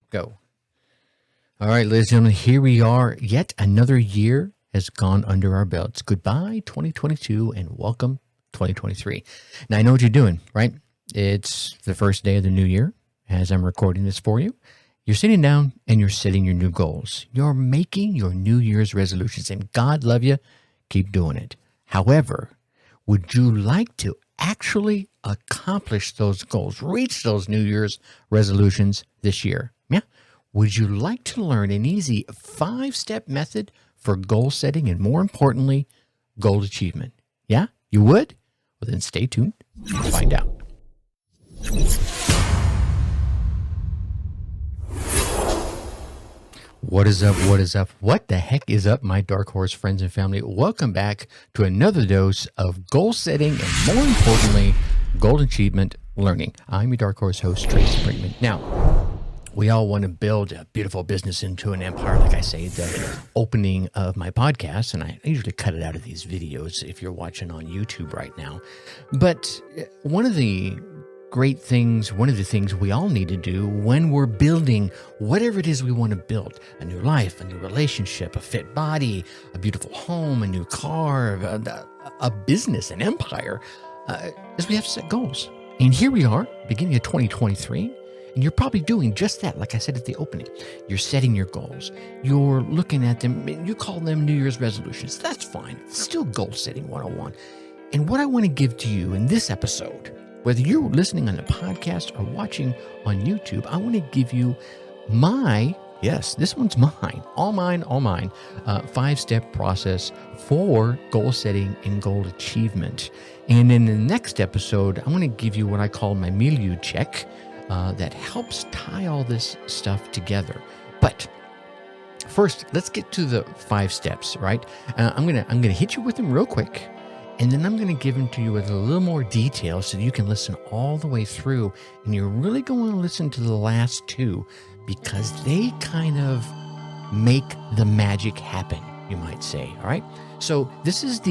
Go. All right, ladies and gentlemen, here we are. Yet another year has gone under our belts. Goodbye, 2022, and welcome 2023. Now, I know what you're doing, right? It's the first day of the new year as I'm recording this for you. You're sitting down and you're setting your new goals. You're making your New Year's resolutions, and God love you. Keep doing it. However, would you like to actually accomplish those goals, reach those New Year's resolutions this year? Yeah. Would you like to learn an easy 5-step method for goal setting and, more importantly, goal achievement? Yeah, you would? Well, then stay tuned to find out. What is up? What is up? What the heck is up, my Dark Horse friends and family? Welcome back to another dose of goal setting and, more importantly, goal achievement learning. I'm your Dark Horse host, Tracy Brinkmann. Now, we all want to build a beautiful business into an empire, like I say, the opening of my podcast, and I usually cut it out of these videos if you're watching on YouTube right now. But one of the things we all need to do when we're building whatever it is we want to build, a new life, a new relationship, a fit body, a beautiful home, a new car, a business, an empire, is we have to set goals. And here we are, beginning of 2023, and you're probably doing just that, like I said at the opening. You're setting your goals. You're looking at them. You call them New Year's resolutions. That's fine. It's still goal setting 101. And what I want to give to you in this episode, whether you're listening on a podcast or watching on YouTube, I want to give you this one's mine, all mine, 5-step process for goal setting and goal achievement. And in the next episode, I want to give you what I call my milieu check that helps tie all this stuff together. But first, let's get to the 5 steps, right? I'm gonna hit you with them real quick. And then I'm going to give them to you with a little more detail so you can listen all the way through. And you're really going to listen to the last 2 because they kind of make the magic happen, you might say. All right. So this is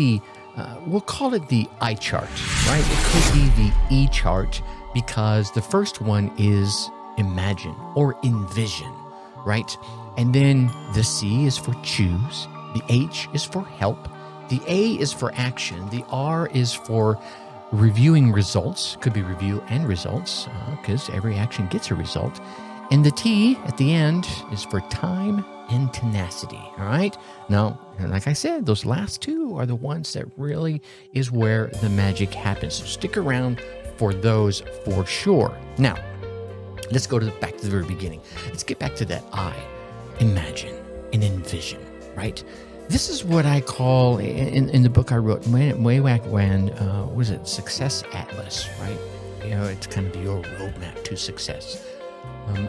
we'll call it the iChart, right? It could be the eChart because the first one is imagine or envision, right? And then the C is for choose. The H is for help. The A is for action. The R is for reviewing results. Could be review and results because every action gets a result. And the T at the end is for time and tenacity. All right. Now, like I said, those last 2 are the ones that really is where the magic happens. So stick around for those for sure. Now, let's go back to the very beginning. Let's get back to that I, imagine and envision, right? This is what I call, in the book I wrote way back when, Success Atlas, right? You know, it's kind of your roadmap to success.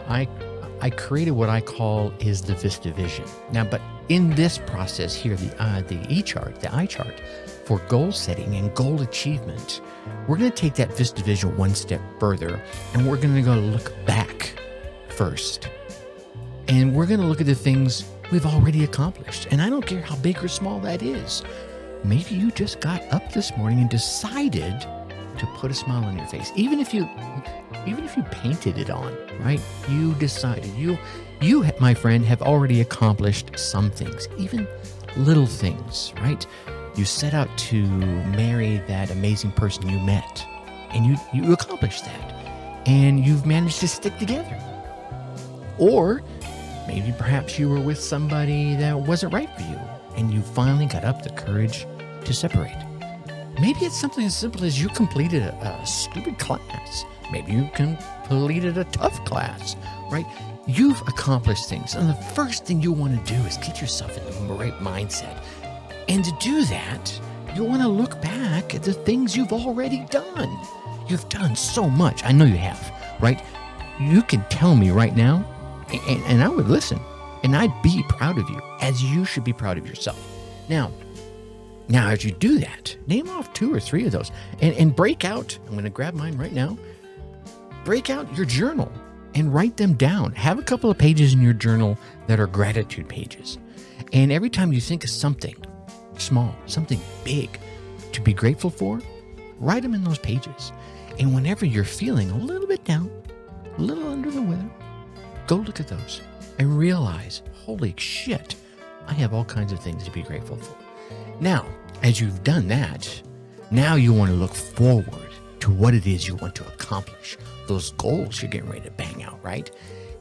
I created what I call is the Vista Vision. Now, but in this process here, the eChart, the iChart, for goal setting and goal achievement, we're going to take that Vista Vision one step further, and we're going to go look back first. And we're going to look at the things we've already accomplished. And I don't care how big or small that is. Maybe you just got up this morning and decided to put a smile on your face. Even if you painted it on, right? You decided. You, my friend, have already accomplished some things, even little things, right? You set out to marry that amazing person you met, and you accomplished that. And you've managed to stick together. Or maybe perhaps you were with somebody that wasn't right for you, and you finally got up the courage to separate. Maybe it's something as simple as you completed a stupid class. Maybe you completed a tough class, right? You've accomplished things, and the first thing you want to do is get yourself in the right mindset. And to do that, you want to look back at the things you've already done. You've done so much. I know you have, right? You can tell me right now, and I would listen, and I'd be proud of you, as you should be proud of yourself. Now, as you do that, name off 2 or 3 of those, and break out. I'm going to grab mine right now. Break out your journal and write them down. Have a couple of pages in your journal that are gratitude pages. And every time you think of something small, something big to be grateful for, write them in those pages. And whenever you're feeling a little bit down, a little under the weather, Go look at those and realize, holy shit, I have all kinds of things to be grateful for. Now, as you've done that, now you want to look forward to what it is you want to accomplish, those goals you're getting ready to bang out, right?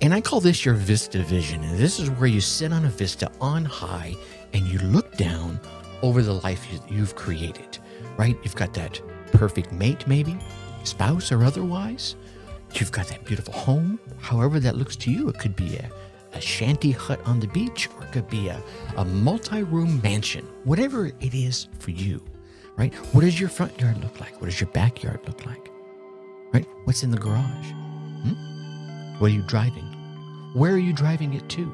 And I call this your Vista vision. And this is where you sit on a Vista on high and you look down over the life you've created, right? You've got that perfect mate, maybe, spouse or otherwise. You've got that beautiful home, however that looks to you. It could be a shanty hut on the beach, or it could be a multi-room mansion, whatever it is for you, right? What does your front yard look like? What does your backyard look like, right? What's in the garage? What are you driving? Where are you driving it to?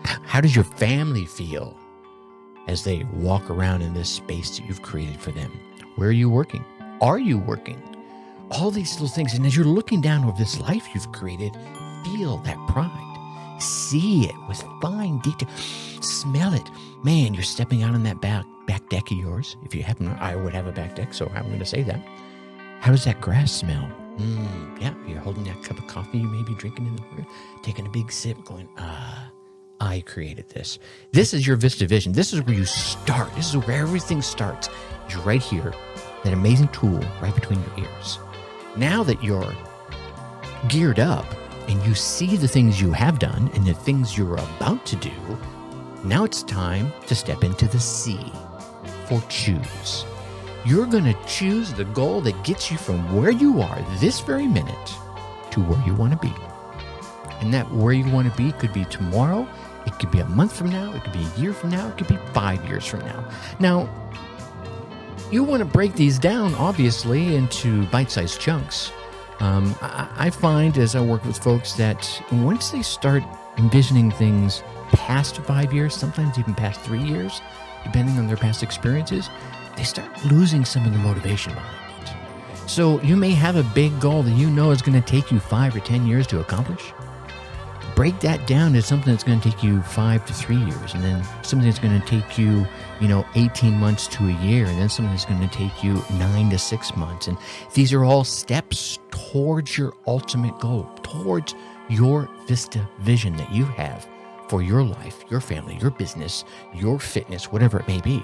How does your family feel as they walk around in this space that you've created for them? Where are you working? Are you working? All these little things. And as you're looking down over this life you've created, feel that pride. See it with fine detail. Smell it. Man, you're stepping out on that back deck of yours. If you happen, I would have a back deck, so I'm going to say that. How does that grass smell? Yeah, you're holding that cup of coffee you may be drinking in the morning, taking a big sip, going, I created this. This is your Vista vision. This is where you start. This is where everything starts. It's right here, that amazing tool right between your ears. Now that you're geared up and you see the things you have done and the things you're about to do, now it's time to step into the C for choose. You're going to choose the goal that gets you from where you are this very minute to where you want to be. And that where you want to be could be tomorrow. It could be a month from now. It could be a year from now. It could be 5 years from now. Now, you want to break these down, obviously, into bite-sized chunks. I find as I work with folks that once they start envisioning things past 5 years, sometimes even past 3 years, depending on their past experiences, they start losing some of the motivation behind it. So you may have a big goal that you know is going to take you 5 or 10 years to accomplish. Break that down to something that's going to take you 5 to 3 years, and then something that's going to take you, 18 months to a year, and then something that's going to take you 9 to 6 months. And these are all steps towards your ultimate goal, towards your Vista vision that you have for your life, your family, your business, your fitness, whatever it may be.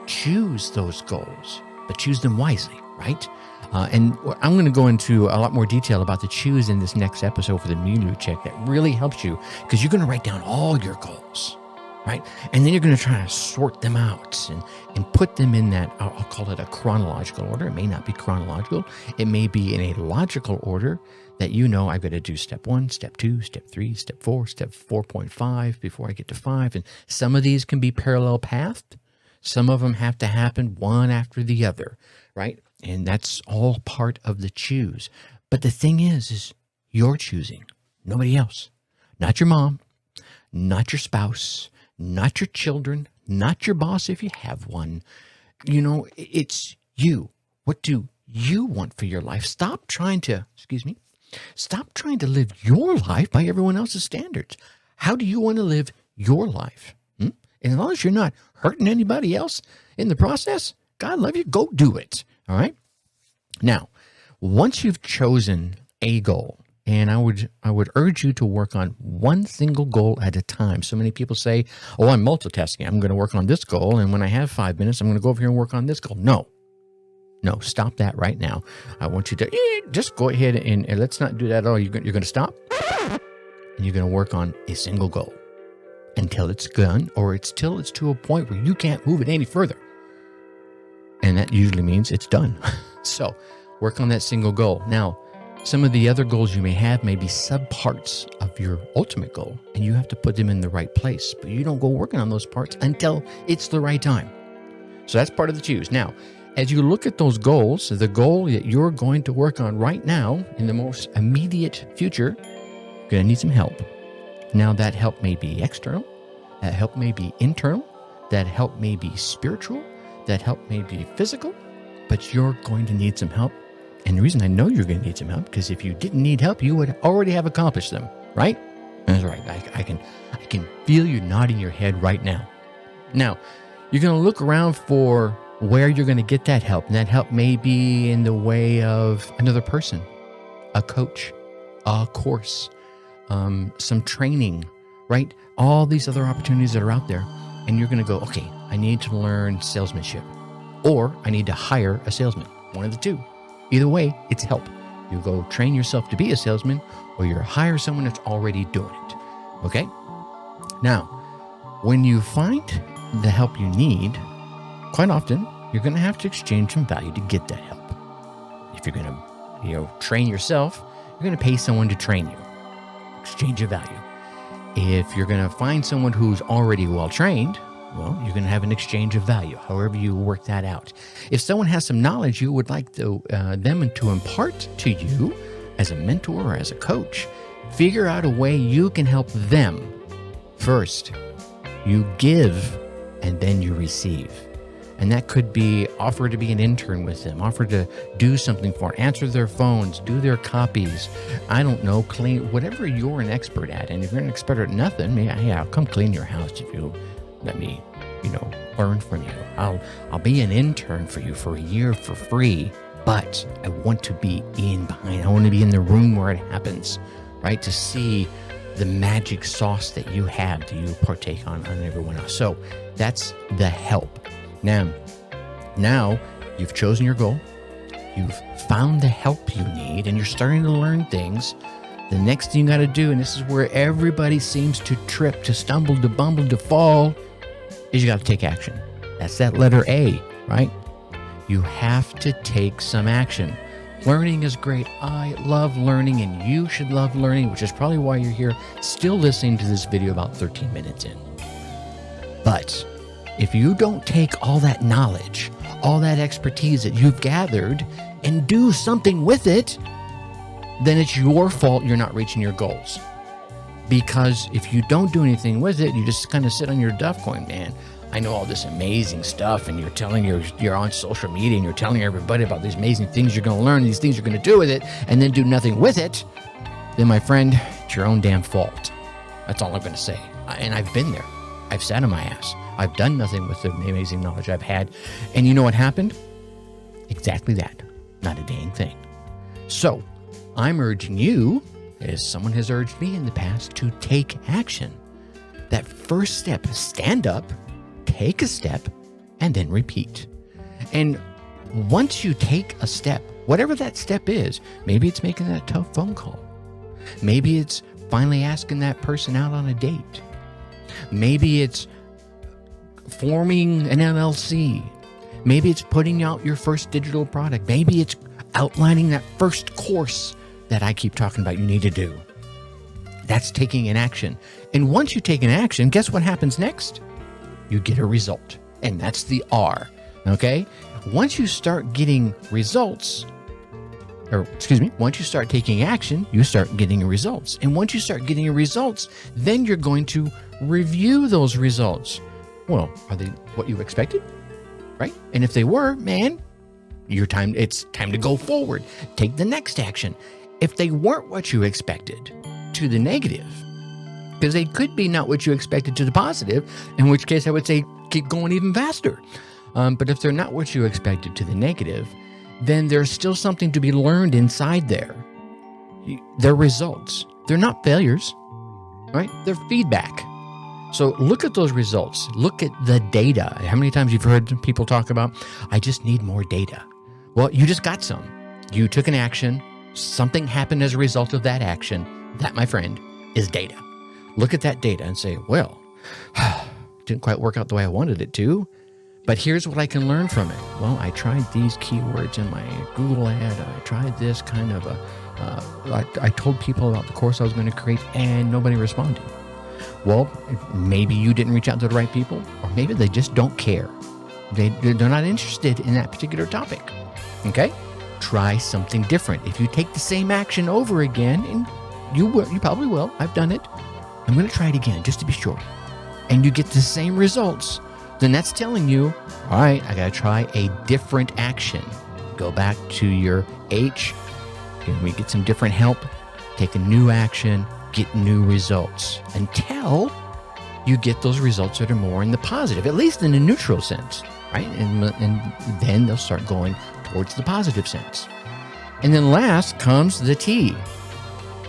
Choose those goals, but choose them wisely, right? And I'm going to go into a lot more detail about the choose in this next episode for the Milieu check that really helps you, because you're going to write down all your goals, right? And then you're going to try to sort them out and put them in that, I'll call it a chronological order. It may not be chronological. It may be in a logical order that I've got to do step 1, step 2, step 3, step 4, step 4.5 before I get to 5. And some of these can be parallel pathed. Some of them have to happen one after the other, right? And that's all part of the choose. But the thing is you're choosing, nobody else. Not your mom, not your spouse, not your children, not your boss if you have one. It's you. What do you want for your life? Stop trying to live your life by everyone else's standards. How do you want to live your life? And as long as you're not hurting anybody else in the process, God love you, go do it. All right. Now, once you've chosen a goal, and I would urge you to work on one single goal at a time. So many people say, oh, I'm multitasking. I'm going to work on this goal. And when I have 5 minutes, I'm going to go over here and work on this goal. No, stop that right now. I want you to just go ahead and let's not do that at all. You're going to stop and you're going to work on a single goal until it's done, or till it's to a point where you can't move it any further. And that usually means it's done. So work on that single goal. Now, some of the other goals you may have may be subparts of your ultimate goal, and you have to put them in the right place. But you don't go working on those parts until it's the right time. So that's part of the choose. Now, as you look at those goals, the goal that you're going to work on right now in the most immediate future, you're going to need some help. Now, that help may be external. That help may be internal. That help may be spiritual. That help may be physical. But you're going to need some help. And the reason I know you're going to need some help, because if you didn't need help, you would already have accomplished them, right? That's right. I can feel you nodding your head right now. Now, you're going to look around for where you're going to get that help. And that help may be in the way of another person, a coach, a course, some training, right? All these other opportunities that are out there. And you're going to go, okay, I need to learn salesmanship, or I need to hire a salesman. One of the two. Either way, it's help. You go train yourself to be a salesman, or you hire someone that's already doing it. Okay? Now, when you find the help you need, quite often, you're going to have to exchange some value to get that help. If you're going to, train yourself, you're going to pay someone to train you. Exchange of value. If you're going to find someone who's already well-trained, well, you're going to have an exchange of value, however you work that out. If someone has some knowledge you would like them to impart to you as a mentor or as a coach, figure out a way you can help them. First, you give and then you receive. And that could be offer to be an intern with them, offer to do something for, answer their phones, do their copies. I don't know, clean, whatever you're an expert at. And if you're an expert at nothing, hey, I'll come clean your house if you let me, learn from you. I'll be an intern for you for a year for free, but I want to be I want to be in the room where it happens, right? To see the magic sauce that you have that you partake on everyone else. So that's the help. Now you've chosen your goal, you've found the help you need, and you're starting to learn things. The next thing you got to do, and this is where everybody seems to trip, to stumble, to bumble, to fall, is you got to take action. That's that letter A, right? You have to take some action. Learning is great. I love learning, and you should love learning, which is probably why you're here still listening to this video about 13 minutes in. But if you don't take all that knowledge, all that expertise that you've gathered and do something with it, then it's your fault you're not reaching your goals. Because if you don't do anything with it, you just kind of sit on your duff going, man, I know all this amazing stuff, and you're on social media and you're telling everybody about these amazing things you're going to learn, these things you're going to do with it, and then do nothing with it, then my friend, it's your own damn fault. That's all I'm going to say. And I've been there. I've sat on my ass. I've done nothing with the amazing knowledge I've had. And you know what happened? Exactly that. Not a dang thing. So I'm urging you, as someone has urged me in the past, to take action. That first step, stand up, take a step, and then repeat. And once you take a step, whatever that step is, maybe it's making that tough phone call. Maybe it's finally asking that person out on a date. Maybe it's forming an LLC. Maybe it's putting out your first digital product. Maybe it's outlining that first course that I keep talking about you need to do. That's taking an action. And once you take an action, guess what happens next? You get a result. And that's the R. Okay? Once you start getting results, once you start taking action, you start getting results. And once you start getting results, then you're going to review those results. Well, are they what you expected? Right? And if they were, man, it's time to go forward. Take the next action. If they weren't what you expected, to the negative, because they could be not what you expected to the positive, in which case I would say keep going even faster. But if they're not what you expected to the negative, then there's still something to be learned inside there. They're results. They're not failures, right? They're feedback. So look at those results. Look at the data. How many times you've heard people talk about, I just need more data. Well, you just got some. You took an action. Something happened as a result of that action. That, my friend, is data. Look at that data and say, well, didn't quite work out the way I wanted it to, but here's what I can learn from it. Well, I tried these keywords in my Google ad. I tried this kind of I told people about the course I was going to create and nobody responded. Well, maybe you didn't reach out to the right people, or maybe they just don't care. They're not interested in that particular topic. Okay? Try something different. If you take the same action over again, and you probably will. I've done it. I'm going to try it again just to be sure. And you get the same results. Then that's telling you, all right, I got to try a different action. Go back to your H. Can we get some different help? Take a new action. Get new results until you get those results that are more in the positive, at least in a neutral sense, right? And then they'll start going towards the positive sense. And then last comes the T.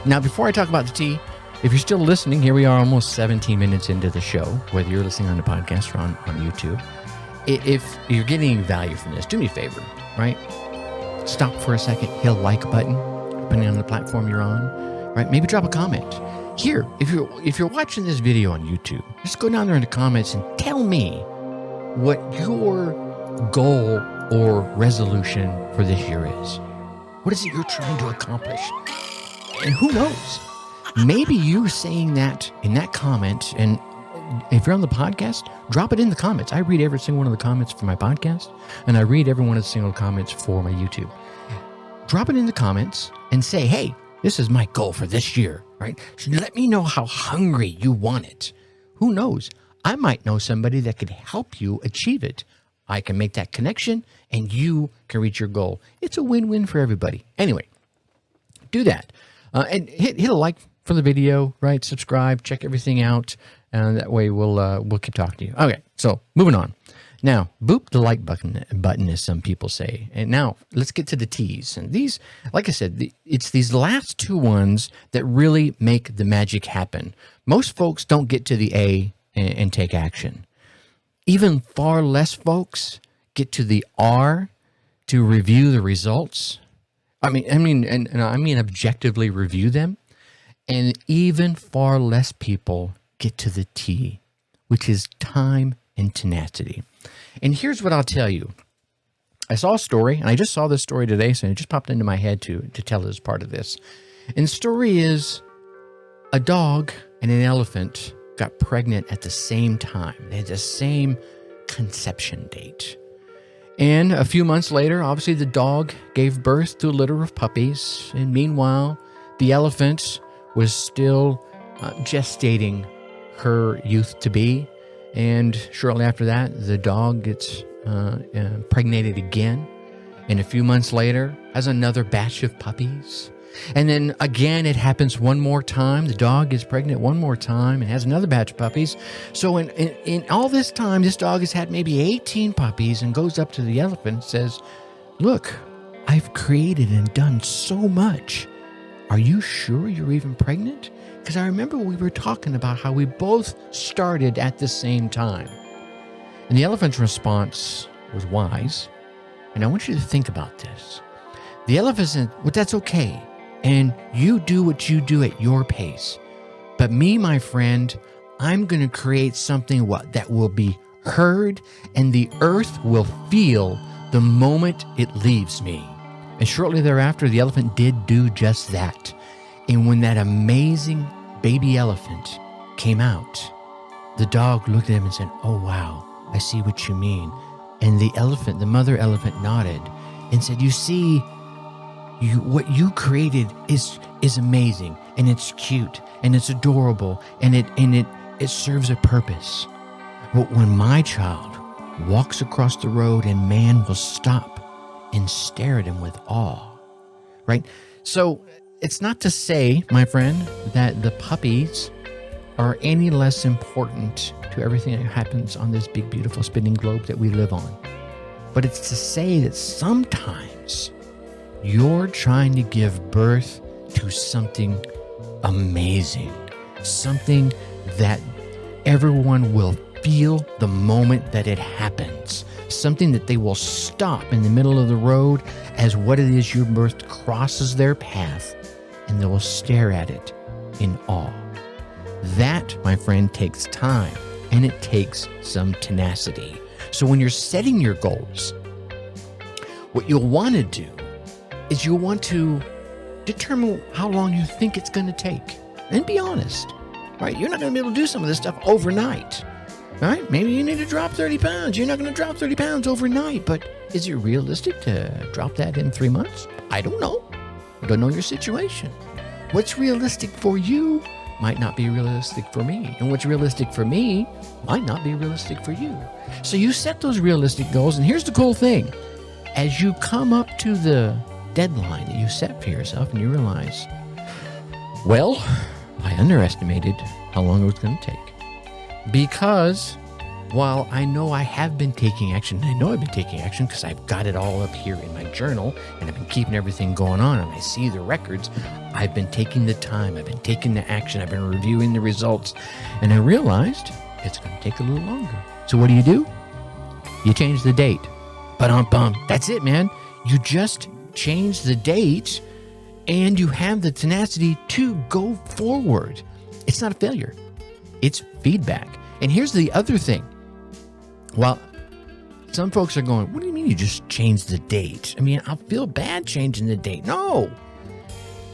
Now, before I talk about the T, If you're still listening, here we are almost 17 minutes into the show, whether you're listening on the podcast or on YouTube. If you're getting value from this, do me a favor, right? Stop for a second, hit a like button, depending on the platform you're on, right? Maybe drop a comment. Here, if you're watching this video on YouTube, just go down there in the comments and tell me what your goal or resolution for this year is. What is it you're trying to accomplish? And who knows? Maybe you're saying that in that comment, and if you're on the podcast, drop it in the comments. I read every single one of the comments for my podcast, and I read every one of the single comments for my YouTube. Drop it in the comments and say, hey, this is my goal for this year, right? So let me know how hungry you want it. Who knows? I might know somebody that could help you achieve it. I can make that connection, and you can reach your goal. It's a win-win for everybody. Anyway, do that. And hit a like for the video, right? Subscribe, check everything out, and that way we'll keep talking to you. Okay, so moving on. Now, boop the like button, as some people say. And now let's get to the T's. And these, like I said, it's these last two ones that really make the magic happen. Most folks don't get to the A and take action. Even far less folks get to the R to review the results. I mean objectively review them. And even far less people get to the T, which is time and tenacity. And here's what I'll tell you. I saw a story, and I just saw this story today, so it just popped into my head to tell as part of this. And the story is a dog and an elephant got pregnant at the same time. They had the same conception date. And a few months later, obviously the dog gave birth to a litter of puppies. And meanwhile, the elephant was still gestating her youth-to-be. And shortly after that, the dog gets impregnated again. And a few months later, has another batch of puppies. And then again, it happens one more time. The dog is pregnant one more time and has another batch of puppies. So in all this time, this dog has had maybe 18 puppies and goes up to the elephant and says, look, I've created and done so much. Are you sure you're even pregnant? Because I remember we were talking about how we both started at the same time. And the elephant's response was wise. And I want you to think about this. The elephant said, well, that's okay. And you do what you do at your pace. But me, my friend, I'm going to create something that will be heard, and the earth will feel the moment it leaves me. And shortly thereafter, the elephant did do just that. And when that amazing baby elephant came out, the dog looked at him and said, oh, wow, I see what you mean. And the mother elephant nodded and said, you see, what you created is amazing, and it's cute, and it's adorable, and it serves a purpose. But when my child walks across the road, and man will stop and stare at him with awe, right? So it's not to say, my friend, that the puppies are any less important to everything that happens on this big, beautiful spinning globe that we live on. But it's to say that sometimes you're trying to give birth to something amazing, something that everyone will feel the moment that it happens, something that they will stop in the middle of the road as what it is your birth crosses their path, and they will stare at it in awe. That, my friend, takes time, and it takes some tenacity. So when you're setting your goals, what you'll want to do is you'll want to determine how long you think it's going to take, and be honest, right? You're not going to be able to do some of this stuff overnight. All right, maybe you need to drop 30 pounds. You're not going to drop 30 pounds overnight, but is it realistic to drop that in 3 months? I don't know. I don't know your situation. What's realistic for you might not be realistic for me. And what's realistic for me might not be realistic for you. So you set those realistic goals, and here's the cool thing. As you come up to the deadline that you set for yourself, and you realize, well, I underestimated how long it was going to take. Because while I know I have been taking action, I know I've been taking action because I've got it all up here in my journal and I've been keeping everything going on and I see the records, I've been taking the time, I've been taking the action, I've been reviewing the results, and I realized it's going to take a little longer. So what do? You change the date. Ba-dum-bum. That's it, man. You just change the date and you have the tenacity to go forward. It's not a failure. It's feedback. And here's the other thing. While some folks are going, what do you mean you just changed the date? I mean, I'll feel bad changing the date. No.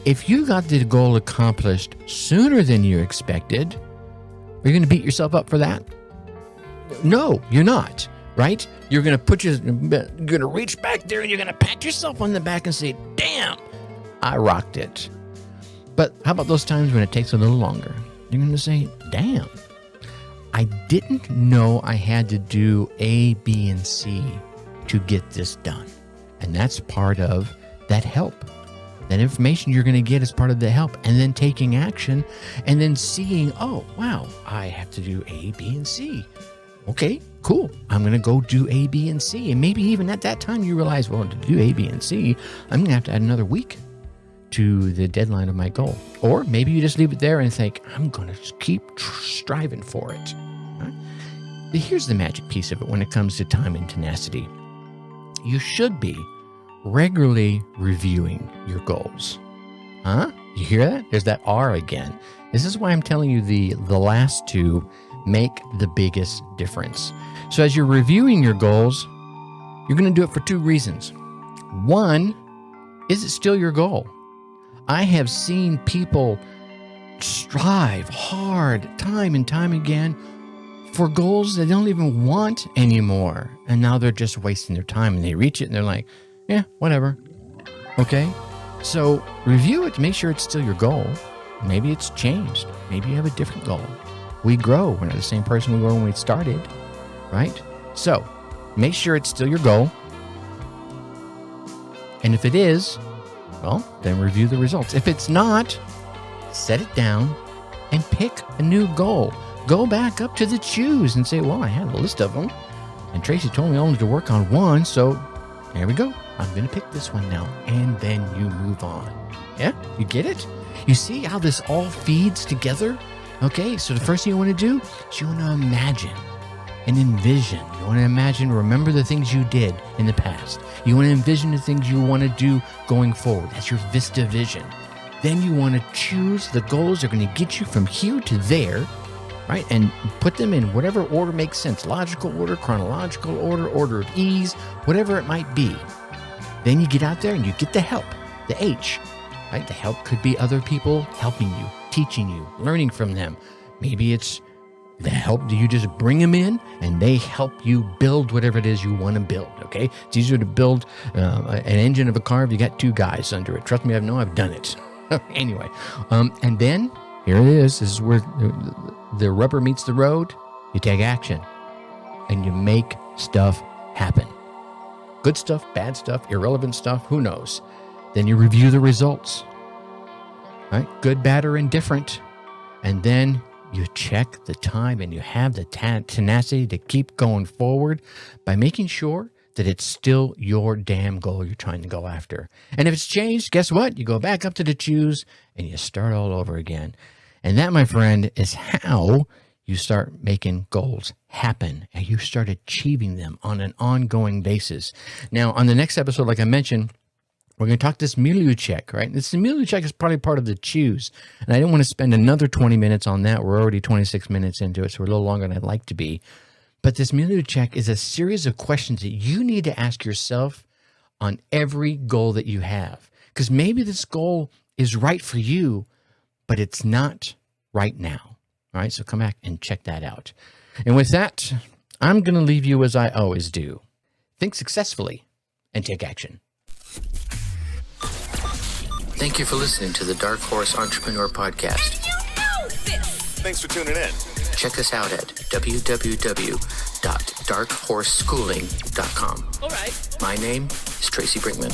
If you got the goal accomplished sooner than you expected, are you going to beat yourself up for that? No, you're not, right? You're going to reach back there and you're going to pat yourself on the back and say, damn, I rocked it. But how about those times when it takes a little longer? You're going to say, damn, I didn't know I had to do A, B, and C to get this done. And that's part of that help. That information you're going to get is part of the help, and then taking action and then seeing, oh, wow, I have to do A, B, and C. Okay, cool. I'm going to go do A, B, and C. And maybe even at that time you realize, well, to do A, B, and C, I'm going to have to add another week to the deadline of my goal. Or maybe you just leave it there and think, I'm going to keep striving for it. Right? But here's the magic piece of it when it comes to time and tenacity. You should be regularly reviewing your goals. Huh? You hear that? There's that R again. This is why I'm telling you the last two make the biggest difference. So as you're reviewing your goals, you're going to do it for two reasons. One, is it still your goal? I have seen people strive hard time and time again for goals they don't even want anymore. And now they're just wasting their time and they reach it and they're like, yeah, whatever. Okay. So review it to make sure it's still your goal. Maybe it's changed. Maybe you have a different goal. We grow. We're not the same person we were when we started, right? So make sure it's still your goal. And if it is, well, then review the results. If it's not, set it down and pick a new goal. Go back up to the choose and say, well, I had a list of them. And Tracy told me only to work on one. So there we go. I'm going to pick this one now. And then you move on. Yeah? You get it? You see how this all feeds together? Okay, so the first thing you want to do is you want to imagine and envision. You want to imagine, remember the things you did in the past. You want to envision the things you want to do going forward. That's your Vista vision. Then you want to choose the goals that are going to get you from here to there, right? And put them in whatever order makes sense. Logical order, chronological order, order of ease, whatever it might be. Then you get out there and you get the help, the H, right? The help could be other people helping you, teaching you, learning from them. Maybe it's the help, do you just bring them in and they help you build whatever it is you want to build, okay? It's easier to build an engine of a car if you got two guys under it. Trust me, I've done it. Anyway, and then here it is. This is where the rubber meets the road. You take action and you make stuff happen. Good stuff, bad stuff, irrelevant stuff, who knows? Then you review the results, right? Good, bad, or indifferent. And then you check the time and you have the tenacity to keep going forward by making sure that it's still your damn goal you're trying to go after. And if it's changed, guess what? You go back up to the choose and you start all over again. And that, my friend, is how you start making goals happen and you start achieving them on an ongoing basis. Now, on the next episode, like I mentioned, we're going to talk this milieu check, right? This milieu check is probably part of the choose. And I didn't want to spend another 20 minutes on that. We're already 26 minutes into it, so we're a little longer than I'd like to be. But this milieu check is a series of questions that you need to ask yourself on every goal that you have. Because maybe this goal is right for you, but it's not right now. All right, so come back and check that out. And with that, I'm going to leave you as I always do. Think successfully and take action. Thank you for listening to the Dark Horse Entrepreneur Podcast. Thanks for tuning in. Check us out at www.darkhorseschooling.com. All right. My name is Tracy Brinkmann.